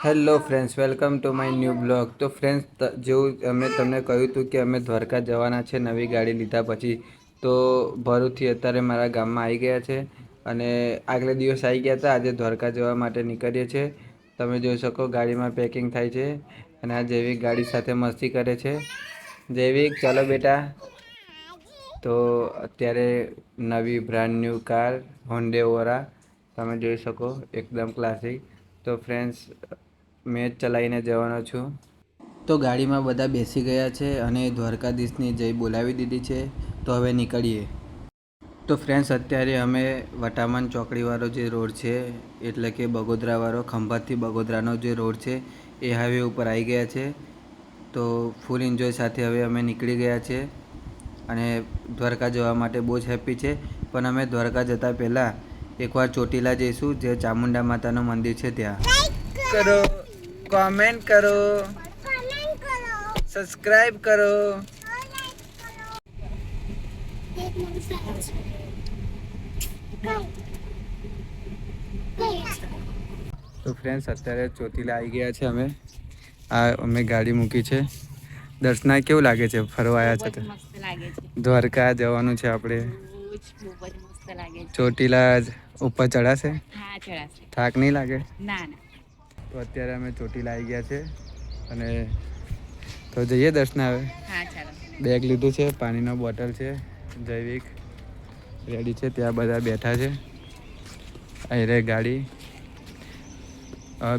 Hello friends, welcome to my new blog. તો friends, જેવું અમે તમને કહ્યું હતું કે અમે દ્વારકા જવાના છે નવી ગાડી લીધા પછી. તો ભરૂચથી અત્યારે મારા ગામમાં આવી ગયા છે અને આગલે દિવસ આવી ગયા હતા. આજે દ્વારકા જવા માટે નીકળીએ છીએ. તમે જોઈ શકો ગાડીમાં પેકિંગ થાય છે અને આ જૈવિક ગાડી સાથે મસ્તી કરે છે. જૈવિક, ચાલો બેટા. તો અત્યારે નવી બ્રાન્ડ ન્યૂ કાર હોન્ડે ઓરા તમે જોઈ શકો, એકદમ ક્લાસિક. તો ફ્રેન્ડ્સ, મેં જ ચલાવીને જવાનો છું. તો ગાડીમાં બધા બેસી ગયા છે અને દ્વારકાધીશની જય બોલાવી દીધી છે. તો હવે નીકળીએ. તો ફ્રેન્ડ્સ, અત્યારે અમે વટામણ ચોકડીવાળો જે રોડ છે, એટલે કે બગોદરાવાળો, ખંભાતથી બગોદરાનો જે રોડ છે, એ હાઈવે ઉપર આવી ગયા છે. તો ફૂલ એન્જોય સાથે હવે અમે નીકળી ગયા છે અને દ્વારકા જવા માટે બહુ જ હેપી છે. પણ અમે દ્વારકા જતાં પહેલાં એકવાર ચોટીલા જઈશું, જે ચામુંડા માતાનું મંદિર છે ત્યાં. કરો, કોમેન્ટ કરો, સબસ્ક્રાઈબ કરો. તો ફ્રેન્ડ્સ, અત્યારે ચોટીલા આવી ગયા છે અમે. અમે ગાડી મૂકી છે. દર્શના, કેવું લાગે છે ફરવા આવ્યા છે? દ્વારકા જવાનું છે આપણે. ચોટીલા ઉપર ચડાશે? થાક નહીં લાગે? તો અત્યારે અમે ચોટીલા આવી ગયા છે અને તો જઈએ દર્શના હવે. બેગ લીધું છે, પાણીનો બોટલ છે, જૈવિક રેડી છે, ત્યાં બધા બેઠા છે. અહીં રહે ગાડી.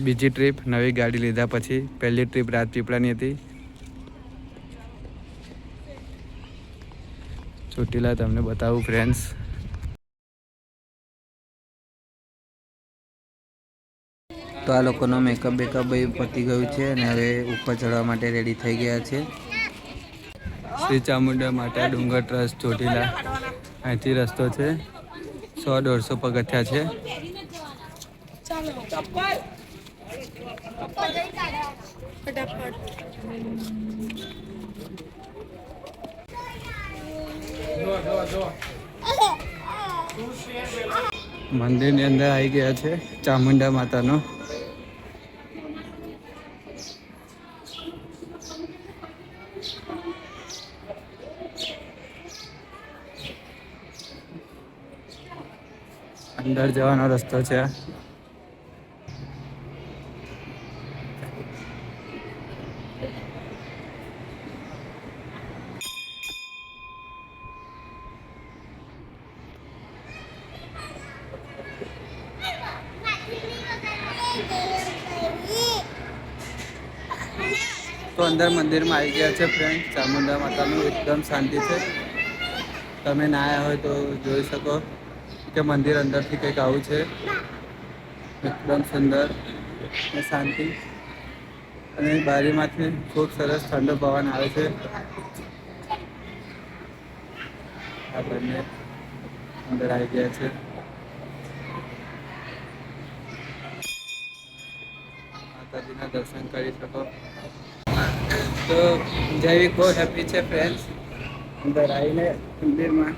બીજી ટ્રીપ નવી ગાડી લીધા પછી. પહેલી ટ્રીપ રાજપીપળાની હતી. ચોટીલા તમને બતાવું ફ્રેન્ડ્સ. તો આ લોકોનો મેકઅપ બેકઅપ પતી ગયું છે અને હવે ઉપર ચડવા માટે રેડી થઈ ગયા છે. શ્રી ચામુંડા માતા ડુંગર ટ્રસ્ટ ચોટીલા, અહીંથી રસ્તો છે. 100-150 પગથિયા છે. મંદિરની અંદર આવી ગયા છે ચામુંડા માતાનો. અંદર જવાનો રસ્તો છે. તો અંદર મંદિરમાં આવી ગયા છે ફ્રેન્ડ. ચામુંડા માતાનું એકદમ શાંતિ છે. તમે ના આવ્યા હોય તો જોઈ શકો કે મંદિર અંદરથી કંઈક આવું છે. એકદમ સુંદર અને શાંતિ, અને બારીમાંથી ખૂબ સરસ ઠંડો પવન આવે છે. આ બંને અંદર આવી ગયા છે. માતાજીના દર્શન કરી શકો. તો જૈવિક બહુ હેપી છે ફ્રેન્ડ્સ. અંદર આવીને મંદિરમાં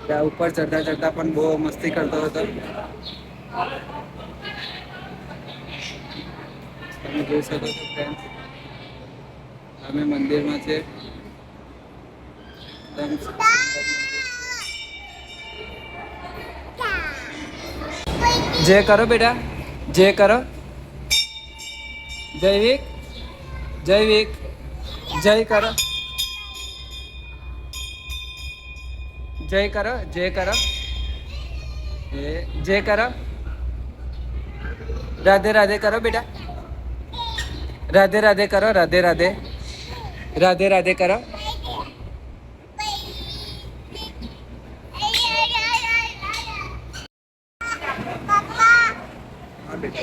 ત્યાં ઉપર ચડતા ચડતા પણ બહુ મસ્તી કરતો હતો. તમે જોઈ શકો છો ફ્રેન્ડ્સ, અમે મંદિરમાં છે. જય કરો બેટા, જય કરો. જૈવિક, જૈવિક, જય કરો, જય કરો, જય કરો, જય કરો. રાધે રાધે કરો બેટા. રાધે રાધે કરો, રાધે રાધે, રાધે રાધે કરો.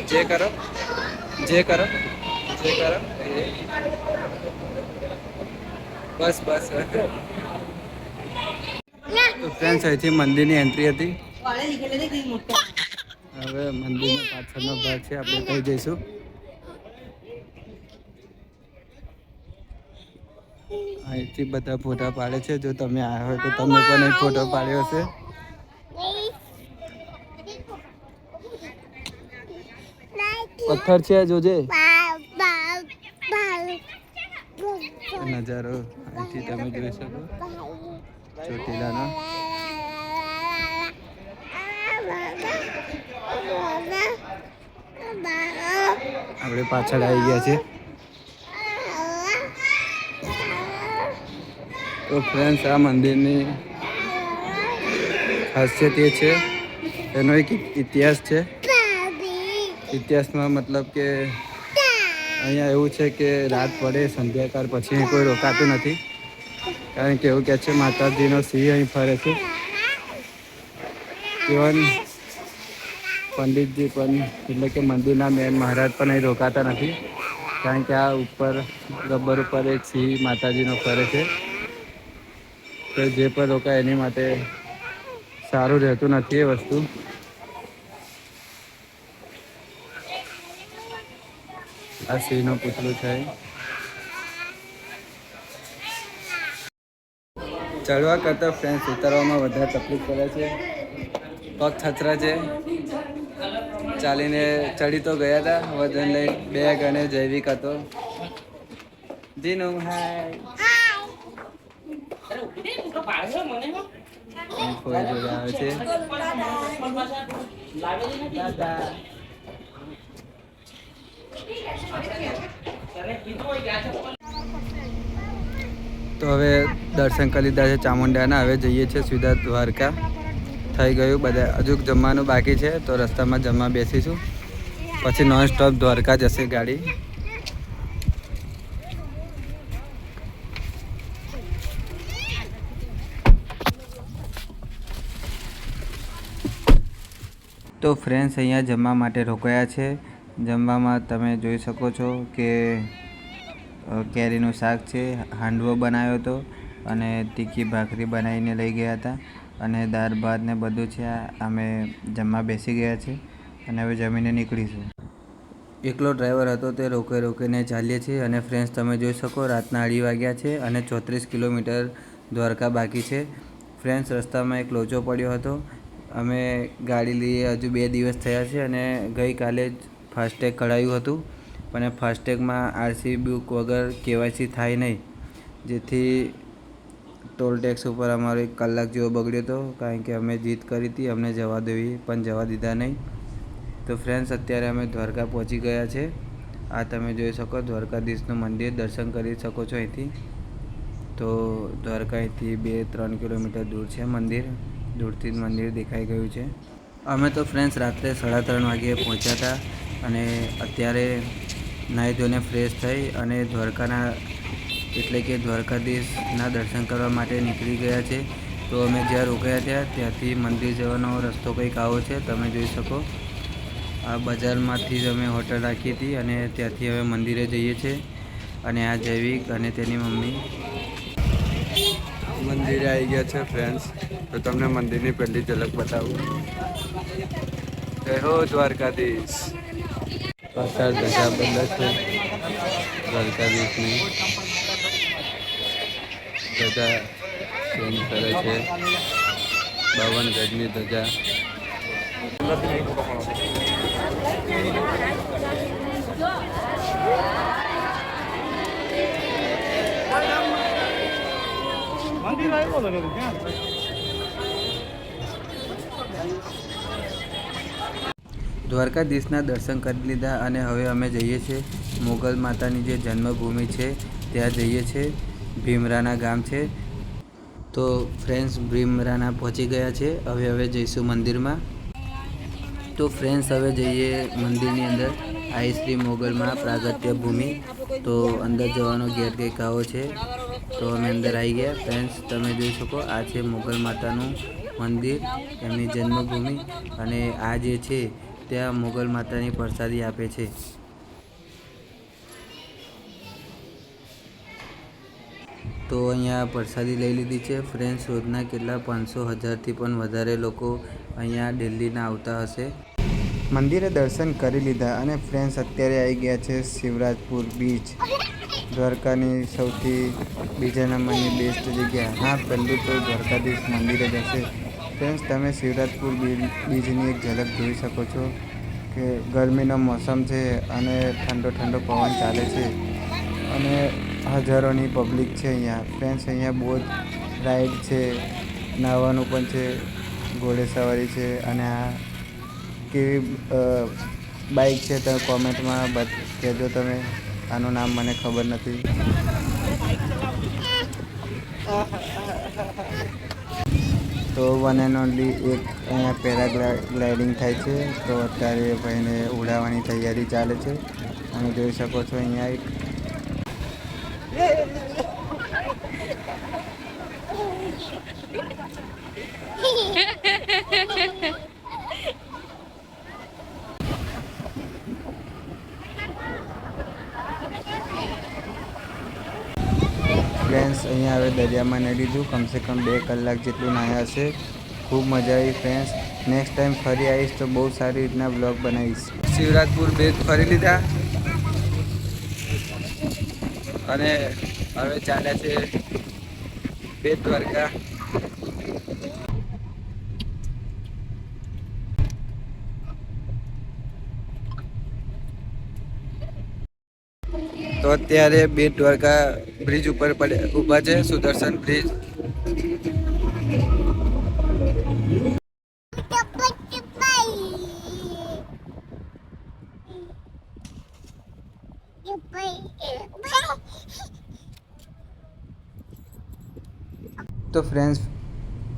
જય કરો, જય કરો, જય કરો. બસ બસ. તો ફ્રેન્ડ્સ, અહીંથી મંદિરની એન્ટ્રી હતી. હવે મંદિરનો પાછળનો ભાગ છે, આપણે ત્યાં જઈશું. અહીંથી બધા ફોટા પાડે છે. જો તમે આવ્યા હોય તો તમે પણ એક ફોટો પાડ્યો હશે. પથ્થર છે જોજે. નજારો અહીંથી તમે જોઈ શકો ચોટીલાનો. આપણે પાછળ આવી ગયા છે. તો ફ્રેન્ડ્સ, આ મંદિરની ખાસિયત એ છે, એનો એક ઇતિહાસ છે. ઇતિહાસમાં મતલબ કે અહીંયા એવું છે કે રાત પડે સંધ્યાકાળ પછી કોઈ રોકાતું નથી, કારણ કે એવું કહે છે માતાજીનો સિંહ અહીં ફરે છે. ઇવન પંડિતજી પણ, એટલે કે મંદિરના મેન મહારાજ પણ અહીં રોકાતા નથી, કારણ કે આ ઉપર ગબ્બર ઉપર એક સિંહ માતાજીનો ફરે છે. તો જે પણ રોકાય એની માટે સારું રહેતું નથી એ વસ્તુ. આ સિંહનું પૂતળું છે. ચડવા કરતાં ફ્રેન્ડ્સ ઉતારવામાં વધારે તકલીફ પડે છે. પગ છછરા છે. ચાલીને ચડી તો ગયા હતા વજન લઈ, બેગ અને જૈવિક હતો. જીનું હાય. કોઈ જોડે આવે છે. તો હવે દર્શન કરી લીધા છે ચામુંડાના. હવે જઈએ છીએ સીધા દ્વારકા. થઈ ગયું બધા, હજુ જમવાનું બાકી છે, તો રસ્તામાં જમવા બેસીશું, પછી નોન સ્ટોપ દ્વારકા જશે ગાડી. તો ફ્રેન્ડ્સ, અહીંયા જમવા માટે રોકાયા છે. જમવામાં તમે જોઈ શકો છો કે કેરીનું શાક છે, હાંડવો બનાવ્યો હતો અને તીખી ભાખરી બનાવીને લઈ ગયા હતા, અને દાળ ભાત ને બધું છે. અમે જમવા બેસી ગયા છે અને હવે જમીને નીકળીશું. એકલો ડ્રાઈવર હતો, તે રોકીને ચાલીએ છીએ. અને ફ્રેન્ડ્સ, તમે જોઈ શકો રાતના 2:30 વાગ્યા છે અને 34 કિલોમીટર દ્વારકા બાકી છે. ફ્રેન્ડ્સ, રસ્તામાં એક લોચો પડ્યો હતો. અમે ગાડી લઈએ હજુ 2 દિવસ થયા છે અને ગઈકાલે જ ફાસ્ટેગ કઢાવ્યું હતું, પણ ફાસ્ટેગમાં આરસી બુક વગર KYC થાય નહીં, જેથી ટોલ ટેક્સ ઉપર અમારો 1 કલાક જેવો બગડ્યો હતો, કારણ કે અમે જીદ કરી હતી અમને જવા દેવી, પણ જવા દીધા નહીં. તો ફ્રેન્ડ્સ, અત્યારે અમે દ્વારકા પહોંચી ગયા છે. આ તમે જોઈ શકો દ્વારકાધીશનું મંદિર, દર્શન કરી શકો છો અહીંથી. તો દ્વારકા અહીંથી 2-3 કિલોમીટર દૂર છે મંદિર. દૂરથી જ મંદિર દેખાઈ ગયું છે. અમે તો ફ્રેન્ડ્સ રાત્રે 3:30 વાગ્યે પહોંચ્યા હતા અને અત્યારે નાહી ધોઈને ફ્રેશ થઈ અને દ્વારકાના, એટલે કે દ્વારકાધીશના દર્શન કરવા માટે નીકળી ગયા છે. તો અમે જ્યાં રોકાયા હતા ત્યાંથી મંદિર જવાનો રસ્તો કંઈક આવો છે, તમે જોઈ શકો. આ બજારમાંથી જ અમે હોટલ રાખી હતી અને ત્યાંથી હવે મંદિરે જઈએ છીએ. અને આ જૈવિક અને તેની મમ્મી મંદિરે આવી ગયા છે ફ્રેન્ડ્સ. તો તમને મંદિરની પહેલી ઝલક બતાવું. જય હો દ્વારકાધીશ. પાછળ ધજા બંધ છે દ્વારકાધીશની. ધજા ચેન્જ કરે છે, 52 ગજની ધજા. દ્વારકાધીશના દર્શન કરી લીધા અને હવે અમે જઈએ છીએ મોગલ માતાની જે જન્મભૂમિ છે ત્યાં જઈએ છીએ. ભીમરાના ગામ છે. તો ફ્રેન્ડ્સ, ભીમરાના પહોંચી ગયા છે. હવે જઈશું મંદિરમાં. તો ફ્રેન્ડ્સ, હવે જઈએ મંદિરની અંદર. આ શ્રી મોગલમાં પ્રાગટ્ય ભૂમિ. તો અંદર જવાનો ગેટ કંઈક આવો છે. તો અમે અંદર આવી ગયા. ફ્રેન્ડ્સ, તમે જોઈ શકો આ છે મોગલ માતાનું મંદિર, એમની જન્મભૂમિ. અને આ જે છે ત્યાં મોગલ માતાની પ્રસાદી આપે છે. તો અહીંયા પ્રસાદી લઈ લીધી છે. ફ્રેન્ડ્સ, રોજના કેટલા 500-1000થી પણ વધારે લોકો અહીંયા ડેલીના આવતા હશે. મંદિરે દર્શન કરી લીધા અને ફ્રેન્ડ્સ અત્યારે આવી ગયા છે શિવરાજપુર બીચ. દ્વારકાની સૌથી બીજા નંબરની બેસ્ટ જગ્યા. હા, પહેલું તો દ્વારકાધીશ મંદિરે જ હશે. ફ્રેન્ડ્સ, તમે શિવરાજપુર બીચની એક ઝલક જોઈ શકો છો. કે ગરમીનો મોસમ છે અને ઠંડો ઠંડો પવન ચાલે છે અને હજારોની પબ્લિક છે અહીંયા. ફ્રેન્ડ્સ અહીંયા બહુ જ રાઈડ છે, નાહવાનું પણ છે, ઘોડેસવારી છે અને આ કેવી બાઈક છે તો કોમેન્ટમાં કહેજો તમે. આનું નામ મને ખબર નથી. તો વન એન્ડ ઓનલી એક અહીંયા પેરાગ્લાઇડિંગ થાય છે. તો અત્યારે ભાઈને ઉડાવવાની તૈયારી ચાલે છે. તમે જોઈ શકો છો અહીંયા એક ફ્રેન્ડ્સ અહીંયા હવે દરિયામાં નહીં લીધું, કમસે કમ 2 કલાક જેટલું નાહ્યા હશે. ખૂબ મજા આવી ફ્રેન્ડ્સ. નેક્સ્ટ ટાઈમ ફરી આવીશ તો બહુ સારી રીતના બ્લોગ બનાવીશ. શિવરાજપુર બેટ ફરી લીધા અને હવે ચાલ્યા છે બેટ દ્વારકા. તો અત્યારે બેટ દ્વારકા બ્રિજ ઉપર ઊભા છે, સુદર્શન બ્રિજ. તો ફ્રેન્ડ્સ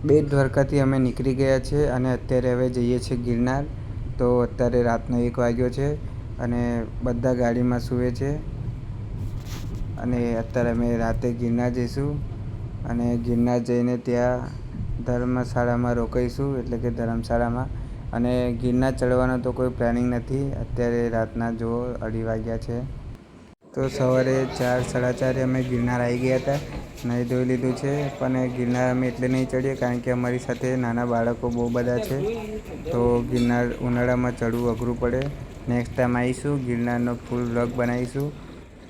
બેટ દ્વારકાથી અમે નીકળી ગયા છે અને અત્યારે હવે જઈએ છીએ ગિરનાર. તો અત્યારે રાતનો 1 વાગ્યો છે અને બધા ગાડીમાં સૂવે છે અને અત્યારે અમે રાતે ગિરનાર જઈશું અને ગિરનાર જઈને ત્યાં ધર્મશાળામાં રોકાઈશું, એટલે કે ધર્મશાળામાં. અને ગિરનાર ચડવાનો તો કોઈ પ્લાનિંગ નથી. અત્યારે રાતના જુઓ 2:30 વાગ્યા છે. તો સવારે 4, 4:30 અમે ગિરનાર આવી ગયા હતા. નહીં ધોઈ લીધું છે, પણ ગિરનાર અમે એટલે નહીં ચડીએ કારણ કે અમારી સાથે નાના બાળકો બહુ બધા છે. તો ગિરનાર ઉનાળામાં ચડવું અઘરું પડે. નેક્સ્ટ ટાઈમ આવીશું, ગિરનારનો ફૂલ વ્લોગ બનાવીશું.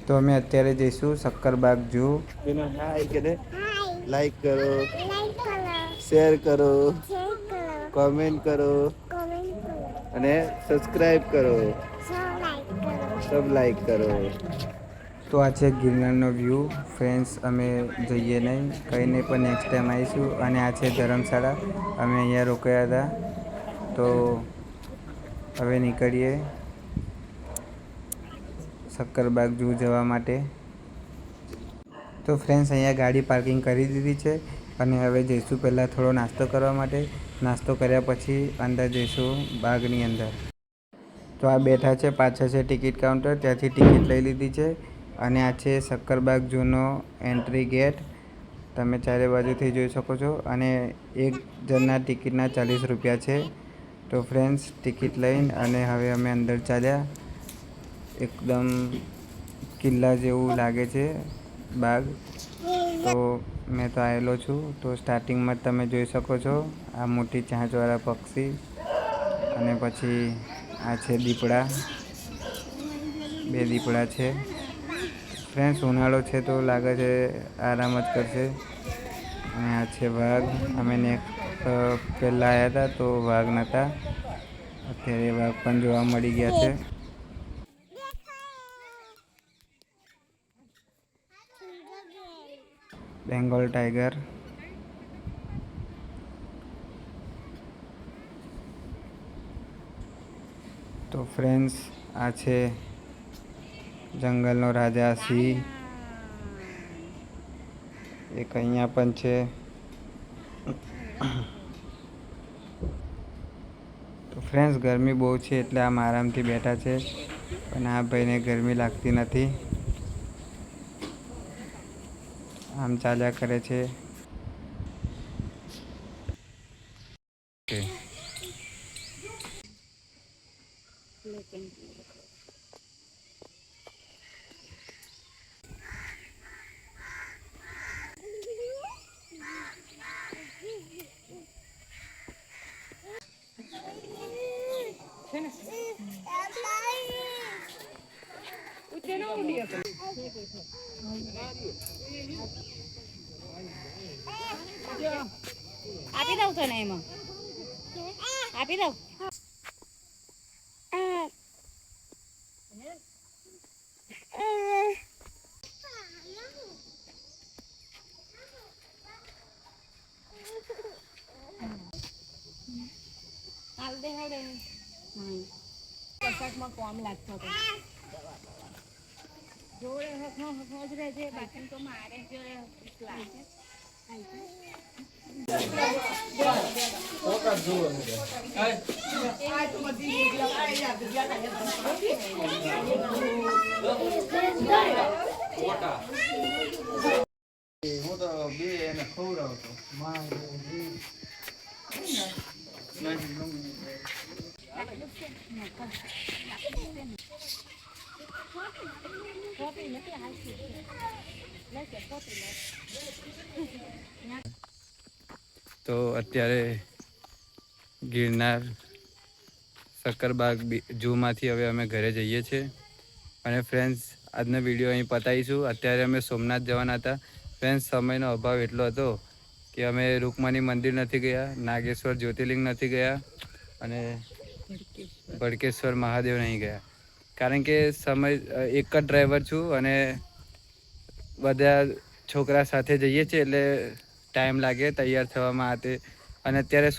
તો અમે અત્યારે જઈશું શક્કરબાગ ઝૂ. લાઈક કરો, શેર કરો, કોમેન્ટ કરો અને સબસ્ક્રાઈબ કરો. સબ લાઈક કરો. તો આ છે ગિરનારનો વ્યૂ ફ્રેન્ડ્સ. અમે જઈએ નહીં, કંઈ નહીં, પણ નેક્સ્ટ ટાઈમ આવીશું. અને આ છે ધર્મશાળા, અમે અહીંયા રોકાયા હતા. તો હવે નીકળીએ શક્કરબાગ ઝૂ જવા માટે. તો ફ્રેન્ડ્સ અહીંયા ગાડી પાર્કિંગ કરી દીધી છે અને હવે જઈશું પહેલાં થોડો નાસ્તો કરવા માટે. નાસ્તો કર્યા પછી અંદર જઈશું બાગની અંદર. તો આ બેઠા છે, પાછળ છે ટિકિટ કાઉન્ટર, ત્યાંથી ટિકિટ લઈ લીધી છે. અને આ છે શક્કરબાગ ઝૂનો એન્ટ્રી ગેટ, તમે ચારે બાજુથી જોઈ શકો છો. અને એક જણના ટિકિટના 40 રૂપિયા છે. તો ફ્રેન્ડ્સ ટિકિટ લઈને અને હવે અમે અંદર ચાલ્યા. એકદમ કિલ્લા જેવું લાગે છે બાગ. તો મેં તો આવેલો છું. તો સ્ટાર્ટિંગમાં તમે જોઈ શકો છો આ મોટી ચાંચવાળા પક્ષી અને પછી આ છે દીપડા, 2 દીપડા છે. ફ્રેન્ડ્સ ઉનાળો છે તો લાગે છે આરામ જ કરશે. અને આ છે વાઘ. અમે પહેલાં આવ્યા હતા તો વાઘ નહોતા, અત્યારે વાઘ પણ જોવા મળી ગયા છે. બેંગોલ ટાઈગર. તો ફ્રેન્ડ્સ આ છે જંગલનો રાજા સિંહ. એક અહીંયા પણ છે. તો ફ્રેન્ડ્સ ગરમી બહુ છે એટલે આમ આરામથી બેઠા છે, પણ આ ભાઈને ગરમી લાગતી નથી, આમ ચાલ્યા કરે છે. આપી દઉં તને એમાં, આપી દઉં. કપાટમાં કોમ લાગતો હતો જોડે હકનો જ રહેજે બાકી તો મારે જ લાગે હું તો બે એને ખવડાવતો તો અત્યારે ગિરનાર સક્કરબાગ ઝૂમાંથી હવે અમે ઘરે જઈએ છીએ અને ફ્રેન્ડ્સ આજનો વિડીયો અહીં પતાવીશું. અત્યારે અમે સોમનાથ જવાના હતા. ફ્રેન્ડ્સ સમયનો અભાવ એટલો હતો કે અમે રૂકમણી મંદિર નથી ગયા, નાગેશ્વર જ્યોતિર્લિંગ નથી ગયા અને ભડકેશ્વર મહાદેવ નહીં ગયા, કારણ કે સમય એક જ ડ્રાઈવર છું અને બધા છોકરા સાથે જઈએ છીએ એટલે ટાઈમ લાગે તૈયાર થવામાં આ તે. અને અત્યારે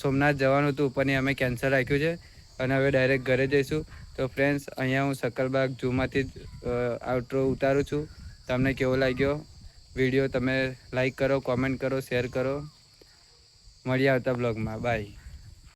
સોમનાથ જવાનું હતું પણ અમે કેન્સલ રાખ્યું છે અને હવે ડાયરેક્ટ ઘરે જઈશું. તો ફ્રેન્ડ્સ અહીંયા હું સક્કરબાગ ઝૂમાંથી આઉટરો ઉતારું છું. તમને કેવો લાગ્યો વિડીયો તમે લાઈક કરો, કોમેન્ટ કરો, શેર કરો. મળીએ આવતા બ્લોગમાં. બાય.